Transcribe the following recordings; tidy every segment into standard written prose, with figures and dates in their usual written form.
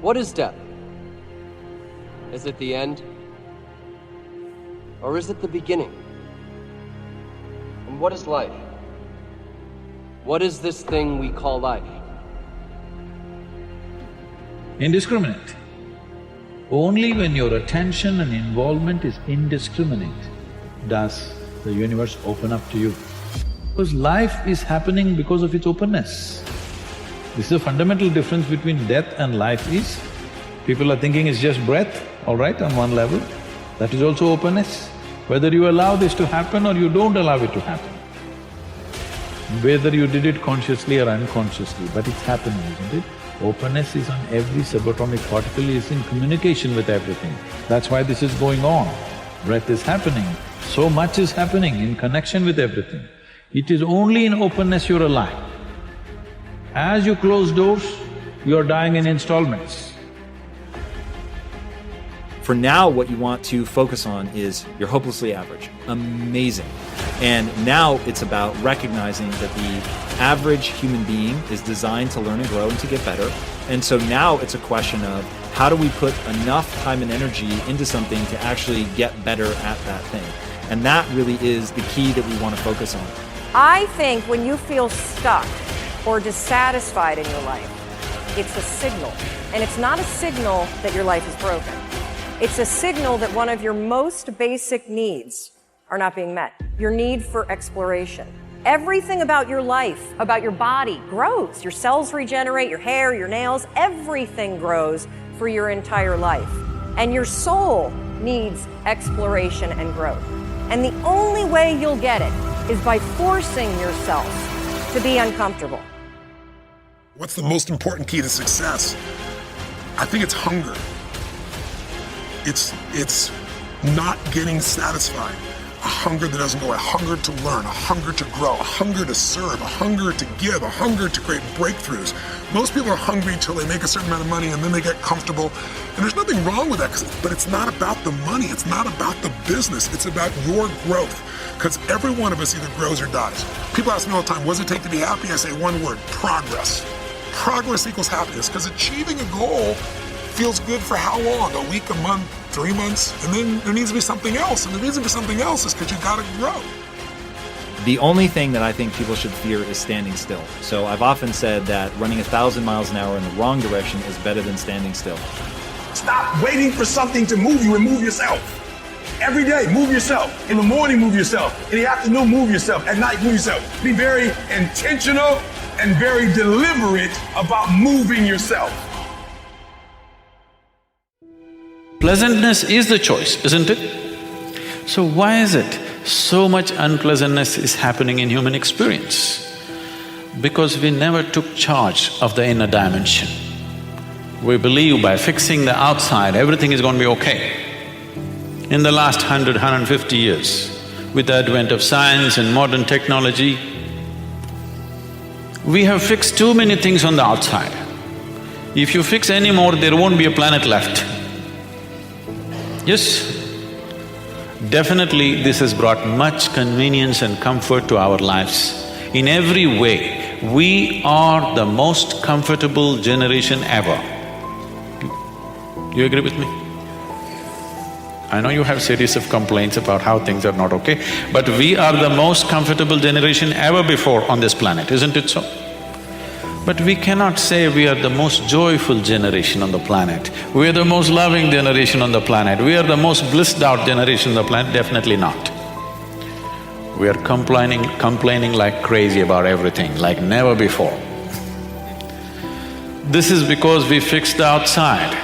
What is death? Is it the end? Or is it the beginning? And what is life? What is this thing we call life? Indiscriminate. Only when your attention and involvement is indiscriminate does the universe open up to you. Because life is happening because of its openness. This is a fundamental difference between death and life is, people are thinking it's just breath, all right, on one level. That is also openness. Whether you allow this to happen or you don't allow it to happen. Whether you did it consciously or unconsciously, but it's happening, isn't it? Openness is on every subatomic particle, is in communication with everything. That's why this is going on. Breath is happening, so much is happening in connection with everything. It is only in openness you're alive. As you close doors, you're dying in installments. For now, what you want to focus on is you're hopelessly average. Amazing. And now it's about recognizing that the average human being is designed to learn and grow and to get better. And so now it's a question of how do we put enough time and energy into something to actually get better at that thing? And that really is the key that we want to focus on. I think when you feel stuck or dissatisfied in your life, it's a signal. And it's not a signal that your life is broken. It's a signal that one of your most basic needs are not being met. Your need for exploration. Everything about your life, about your body, grows. Your cells regenerate, your hair, your nails, everything grows for your entire life. And your soul needs exploration and growth. And the only way you'll get it is by forcing yourself to be uncomfortable. What's the most important key to success? I think it's hunger. It's not getting satisfied. A hunger that doesn't go, a hunger to learn, a hunger to grow, a hunger to serve, a hunger to give, a hunger to create breakthroughs. Most people are hungry until they make a certain amount of money and then they get comfortable. And there's nothing wrong with that, but it's not about the money, it's not about the business, it's about your growth. Because every one of us either grows or dies. People ask me all the time, what does it take to be happy? I say one word, progress. Progress equals happiness, because achieving a goal feels good for how long? A week, a month, 3 months? And then there needs to be something else. And the reason for something else is because you gotta grow. The only thing that I think people should fear is standing still. So I've often said that running 1,000 miles an hour in the wrong direction is better than standing still. Stop waiting for something to move you and move yourself. Every day, move yourself. In the morning, move yourself. In the afternoon, move yourself. At night, move yourself. Be very intentional and very deliberate about moving yourself. Pleasantness is the choice, isn't it? So why is it so much unpleasantness is happening in human experience? Because we never took charge of the inner dimension. We believe by fixing the outside, everything is going to be okay. In the last 100, 150 years, with the advent of science and modern technology, we have fixed too many things on the outside. If you fix any more, there won't be a planet left. Yes, definitely this has brought much convenience and comfort to our lives. In every way, we are the most comfortable generation ever. Do you agree with me? I know you have series of complaints about how things are not okay, but we are the most comfortable generation ever before on this planet, isn't it so? But we cannot say we are the most joyful generation on the planet, we are the most loving generation on the planet, we are the most blissed out generation on the planet, definitely not. We are complaining like crazy about everything, like never before. This is because we fixed the outside.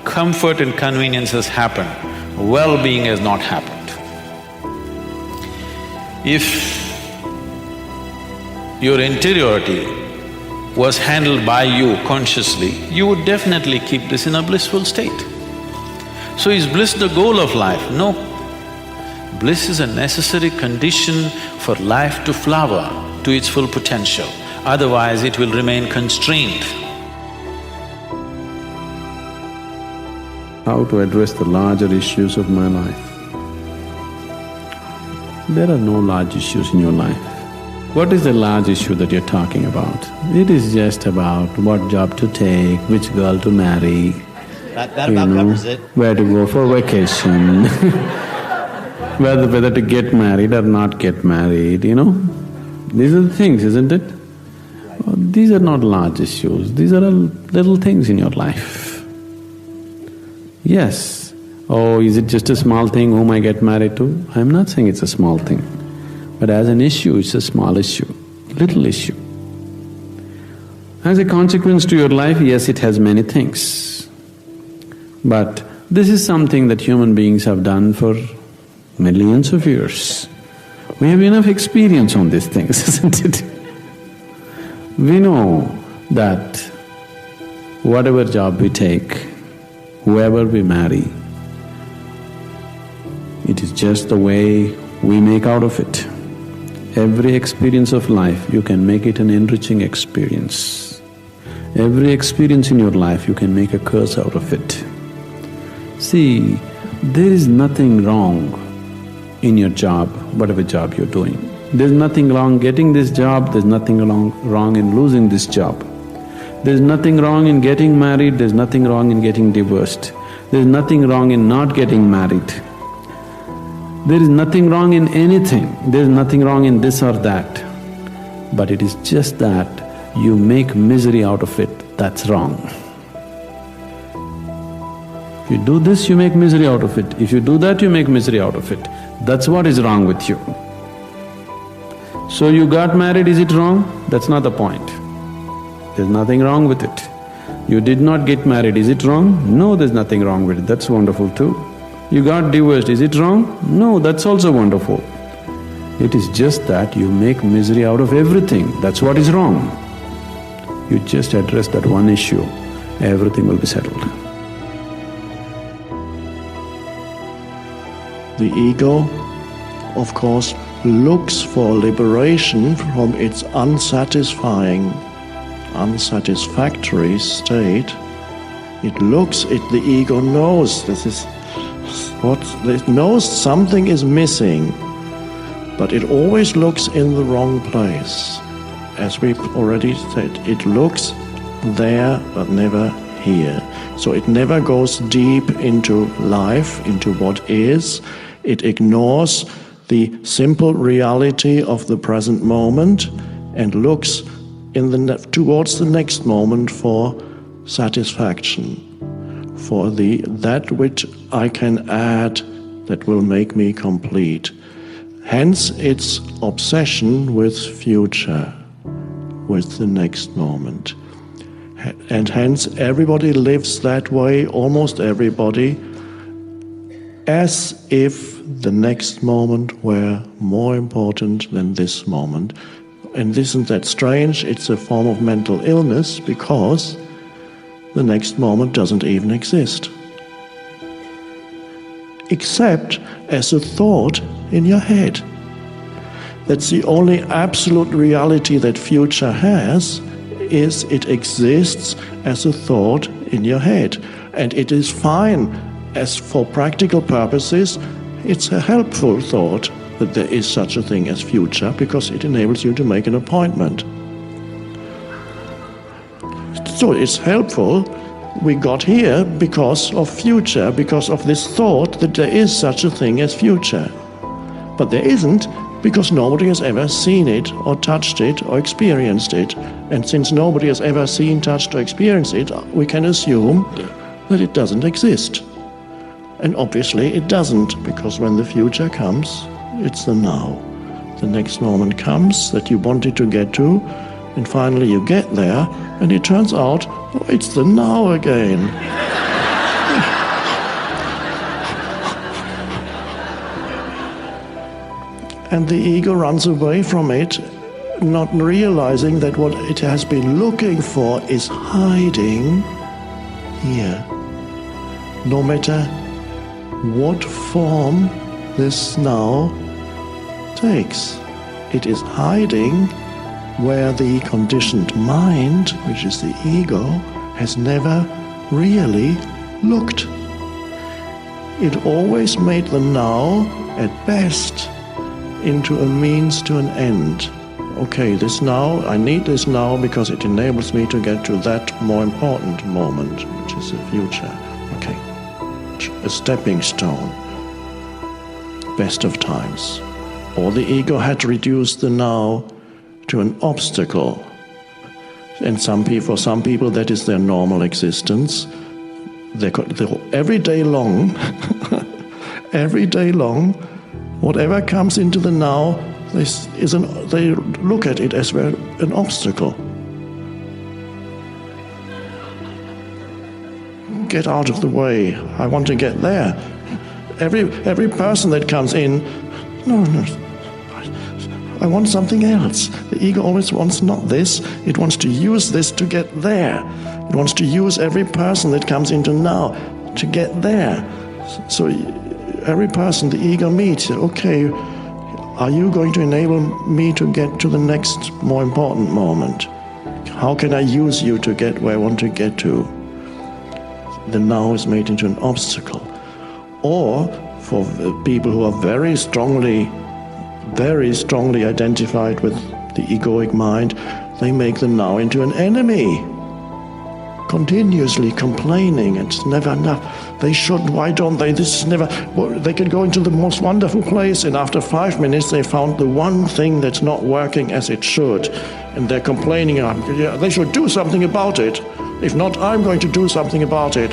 Comfort and convenience has happened, well-being has not happened. If your interiority was handled by you consciously, you would definitely keep this in a blissful state. So is bliss the goal of life? No. Bliss is a necessary condition for life to flower to its full potential, otherwise it will remain constrained. How to address the larger issues of my life? There are no large issues in your life. What is the large issue that you're talking about? It is just about what job to take, which girl to marry, that about covers it. Where to go for vacation, whether to get married or not get married, These are the things, isn't it? These are not large issues, these are little things in your life. Yes, oh, is it just a small thing whom I get married to? I'm not saying it's a small thing, but as an issue, it's a small issue, little issue. As a consequence to your life, yes, it has many things. But this is something that human beings have done for millions of years. We have enough experience on these things, isn't it? We know that whatever job we take, whoever we marry, it is just the way we make out of it. Every experience of life, you can make it an enriching experience. Every experience in your life, you can make a curse out of it. See, there is nothing wrong in your job, whatever job you're doing. There's nothing wrong getting this job, there's nothing wrong in losing this job. There's nothing wrong in getting married, there's nothing wrong in getting divorced. There's nothing wrong in not getting married. There is nothing wrong in anything, there's nothing wrong in this or that. But it is just that you make misery out of it, that's wrong. If you do this, you make misery out of it. If you do that, you make misery out of it. That's what is wrong with you. So you got married, is it wrong? That's not the point. There's nothing wrong with it. You did not get married, is it wrong? No, there's nothing wrong with it, that's wonderful too. You got divorced, is it wrong? No, that's also wonderful. It is just that you make misery out of everything, that's what is wrong. You just address that one issue, everything will be settled. The ego, of course, looks for liberation from its unsatisfactory state. The ego knows it knows something is missing, but it always looks in the wrong place. As we've already said, it looks there but never here. So it never goes deep into life, into what is. It ignores the simple reality of the present moment and looks towards the next moment for satisfaction, for that which I can add that will make me complete. Hence its obsession with future, with the next moment. And hence everybody lives that way, almost everybody, as if the next moment were more important than this moment. And isn't that strange? It's a form of mental illness because the next moment doesn't even exist. Except as a thought in your head. That's the only absolute reality that future has, is it exists as a thought in your head. And it is fine, as for practical purposes, it's a helpful thought that there is such a thing as future, because it enables you to make an appointment. So it's helpful. We got here because of future, because of this thought that there is such a thing as future. But there isn't, because nobody has ever seen it or touched it or experienced it. And since nobody has ever seen, touched or experienced it, we can assume that it doesn't exist. And obviously it doesn't, because when the future comes, it's the now. The next moment comes that you wanted to get to, and finally you get there, and it turns out, oh, it's the now again. And the ego runs away from it, not realizing that what it has been looking for is hiding here. No matter what form this now takes, it is hiding where the conditioned mind, which is the ego, has never really looked. It always made the now, at best, into a means to an end, okay, this now, I need this now because it enables me to get to that more important moment, which is the future. Okay, a stepping stone, best of times. Or the ego had reduced the now to an obstacle. And for some people, that is their normal existence. Every day long, whatever comes into the now, they look at it as an obstacle. Get out of the way. I want to get there. Every person that comes in, no, I want something else. The ego always wants not this. It wants to use this to get there. It wants to use every person that comes into now to get there. So every person the ego meets, okay, are you going to enable me to get to the next more important moment? How can I use you to get where I want to get to? The now is made into an obstacle. Or for people who are very strongly identified with the egoic mind, they make the now into an enemy. Continuously complaining, it's never enough. They should, why don't they? This is never. Well, they could go into the most wonderful place, and after 5 minutes, they found the one thing that's not working as it should, and they're complaining. Yeah, they should do something about it. If not, I'm going to do something about it.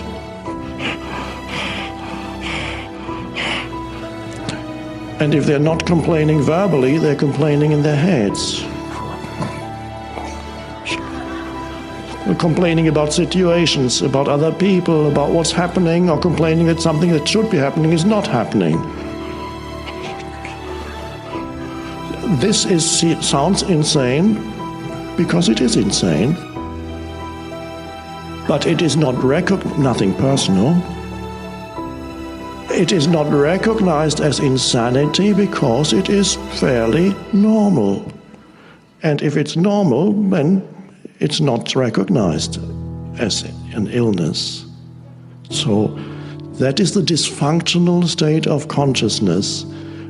And if they're not complaining verbally, they're complaining in their heads. They're complaining about situations, about other people, about what's happening, or complaining that something that should be happening is not happening. This sounds insane, because it is insane. But it is not nothing personal. It is not recognized as insanity because it is fairly normal. And if it's normal, then it's not recognized as an illness. So that is the dysfunctional state of consciousness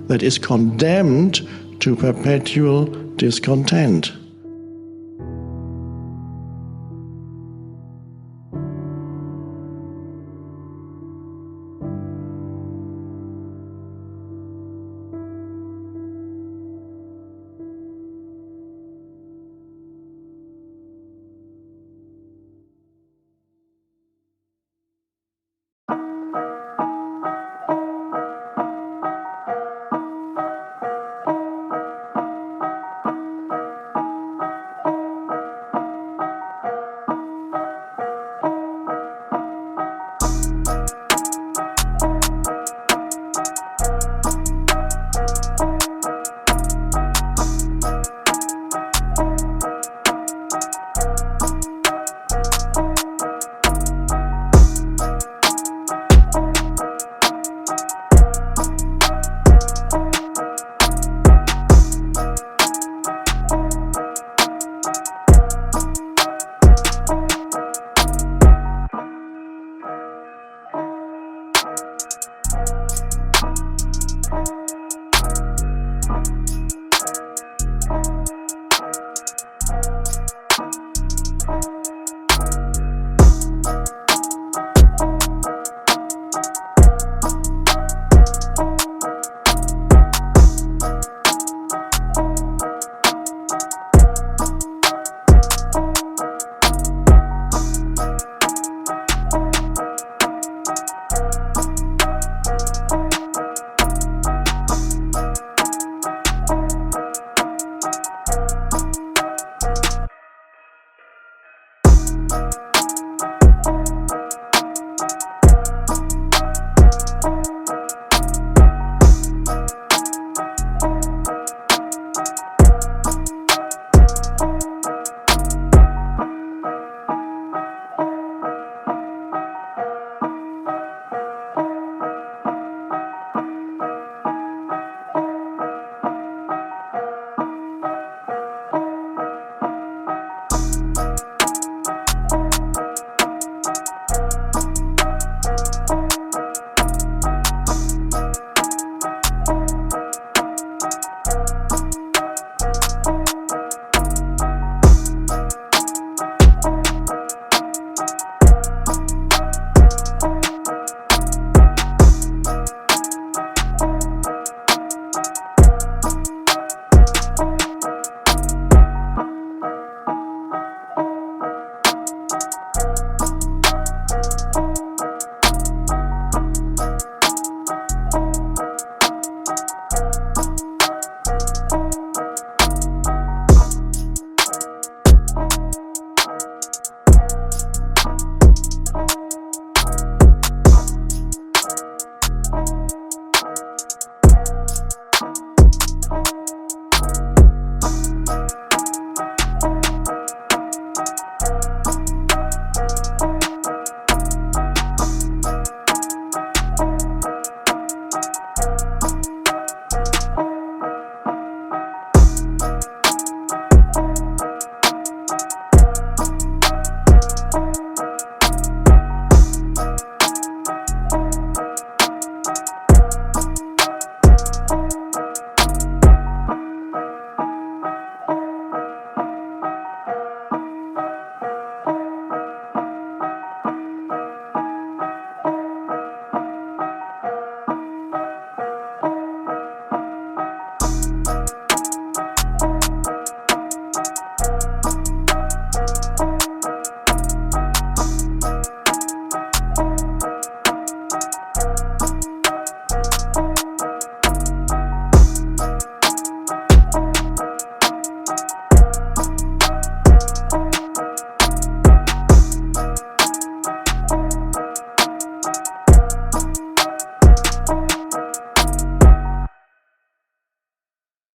that is condemned to perpetual discontent.